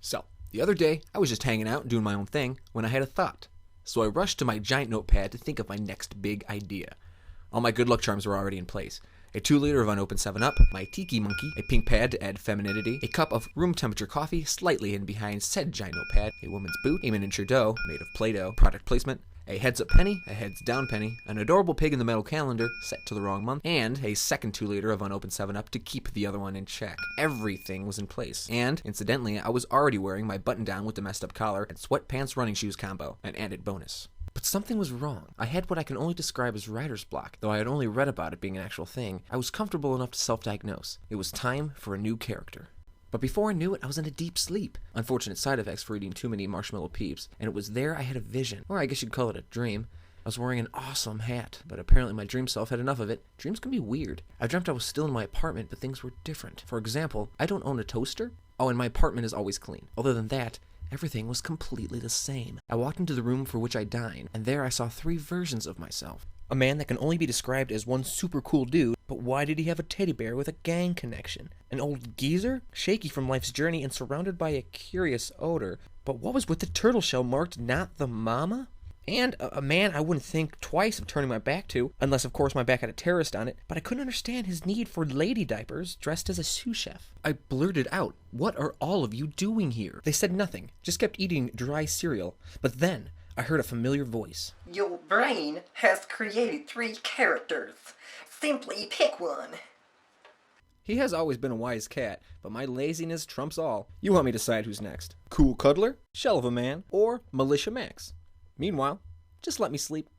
So, the other day, I was just hanging out and doing my own thing when I had a thought. So I rushed to my giant notepad to think of my next big idea. All my good luck charms were already in place. A 2-liter of unopened 7-Up, my tiki monkey, a pink pad to add femininity, a cup of room temperature coffee slightly hidden behind said giant notepad, a woman's boot, a miniature dough made of Play-Doh, product placement, a heads-up penny, a heads-down penny, an adorable pig in the metal calendar set to the wrong month, and a second 2-liter of unopened 7-Up to keep the other one in check. Everything was in place. And, incidentally, I was already wearing my button-down with the messed-up collar and sweatpants running shoes combo, an added bonus. But something was wrong. I had what I can only describe as writer's block. Though I had only read about it being an actual thing, I was comfortable enough to self-diagnose. It was time for a new character. But before I knew it, I was in a deep sleep. Unfortunate side effects for eating too many marshmallow peeps. And it was there I had a vision. Or I guess you'd call it a dream. I was wearing an awesome hat, but apparently my dream self had enough of it. Dreams can be weird. I dreamt I was still in my apartment, but things were different. For example, I don't own a toaster. Oh, and my apartment is always clean. Other than that, everything was completely the same. I walked into the room for which I dine, and there I saw 3 versions of myself. A man that can only be described as one super cool dude, but why did he have a teddy bear with a gang connection? An old geezer, shaky from life's journey and surrounded by a curious odor. But what was with the turtle shell marked not the mama? And a man I wouldn't think twice of turning my back to, unless of course my back had a terrorist on it, but I couldn't understand his need for lady diapers dressed as a sous chef. I blurted out, "What are all of you doing here?" They said nothing, just kept eating dry cereal. But then I heard a familiar voice. Your brain has created 3 characters. Simply pick one. He has always been a wise cat, but my laziness trumps all. You want me to decide who's next? Cool Cuddler, Shell of a Man, or Militia Max? Meanwhile, just let me sleep.